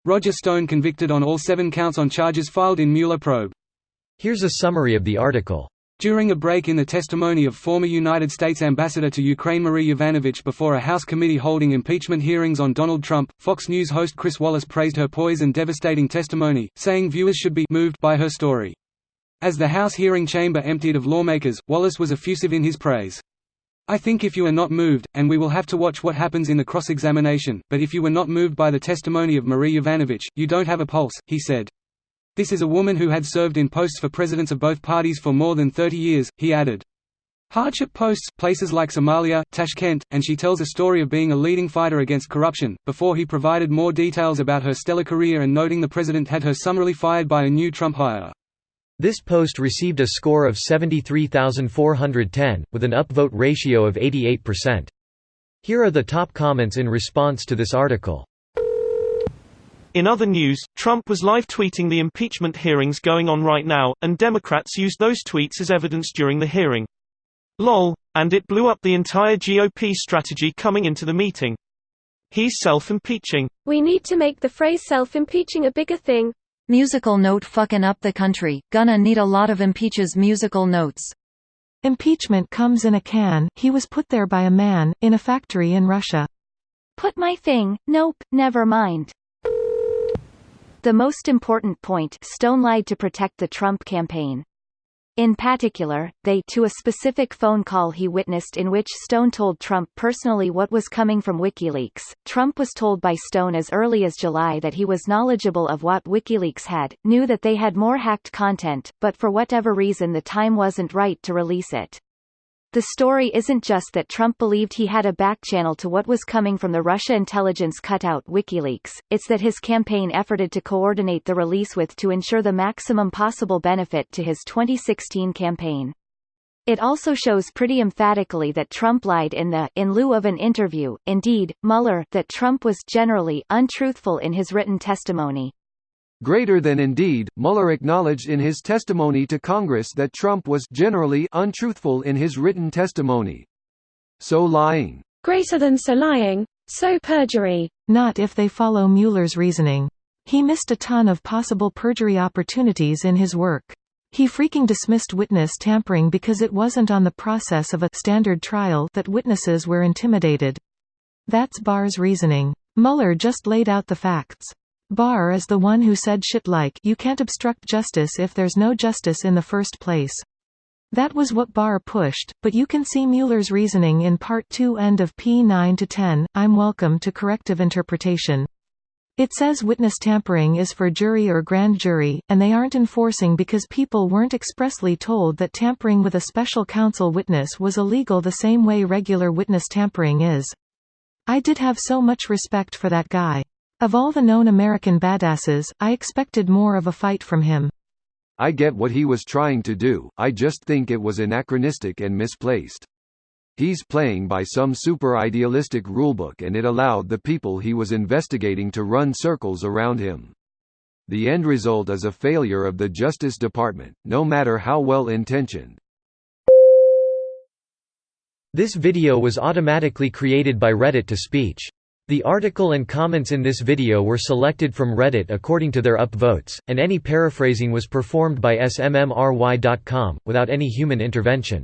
Roger Stone convicted on all 7 counts on charges filed in Mueller probe. Here's a summary of the article. During a break in the testimony of former United States Ambassador to Ukraine Marie Yovanovitch before a House committee holding impeachment hearings on Donald Trump, Fox News host Chris Wallace praised her poise and devastating testimony, saying viewers should be moved by her story. As the House hearing chamber emptied of lawmakers, Wallace was effusive in his praise. "I think if you are not moved, and we will have to watch what happens in the cross-examination, but if you were not moved by the testimony of Marie Yovanovitch, you don't have a pulse," he said. "This is a woman who had served in posts for presidents of both parties for more than 30 years, he added. Hardship posts, places like Somalia, Tashkent, and she tells a story of being a leading fighter against corruption, before he provided more details about her stellar career and noting the president had her summarily fired by a new Trump hire. This post received a score of 73,410, with an upvote ratio of 88%. Here are the top comments in response to this article. In other news, Trump was live tweeting the impeachment hearings going on right now, and Democrats used those tweets as evidence during the hearing. Lol, and it blew up the entire GOP strategy coming into the meeting. He's self-impeaching. We need to make the phrase self-impeaching a bigger thing. Musical note fucking up the country, gonna need a lot of impeaches musical notes. Impeachment comes in a can, he was put there by a man, in a factory in Russia. Put my thing, nope, never mind. The most important point, Stone lied to protect the Trump campaign. In particular, to a specific phone call he witnessed in which Stone told Trump personally what was coming from WikiLeaks. Trump was told by Stone as early as July that he was knowledgeable of what WikiLeaks had, knew that they had more hacked content, but for whatever reason the time wasn't right to release it. The story isn't just that Trump believed he had a backchannel to what was coming from the Russia intelligence cutout WikiLeaks, it's that his campaign efforted to coordinate the release to ensure the maximum possible benefit to his 2016 campaign. It also shows pretty emphatically that Trump lied in lieu of an interview, indeed, Mueller, that Trump was generally untruthful in his written testimony. Greater than indeed, Mueller acknowledged in his testimony to Congress that Trump was generally untruthful in his written testimony. So lying. Greater than so lying. So perjury. Not if they follow Mueller's reasoning. He missed a ton of possible perjury opportunities in his work. He freaking dismissed witness tampering because it wasn't on the process of a standard trial that witnesses were intimidated. That's Barr's reasoning. Mueller just laid out the facts. Barr is the one who said shit like, "You can't obstruct justice if there's no justice in the first place." That was what Barr pushed, but you can see Mueller's reasoning in Part 2 end of p. 9–10, I'm welcome to corrective interpretation. It says witness tampering is for jury or grand jury, and they aren't enforcing because people weren't expressly told that tampering with a special counsel witness was illegal the same way regular witness tampering is. I did have so much respect for that guy. Of all the known American badasses, I expected more of a fight from him. I get what he was trying to do, I just think it was anachronistic and misplaced. He's playing by some super idealistic rulebook and it allowed the people he was investigating to run circles around him. The end result is a failure of the Justice Department, no matter how well intentioned. This video was automatically created by Reddit to speech. The article and comments in this video were selected from Reddit according to their upvotes, and any paraphrasing was performed by smmry.com, without any human intervention.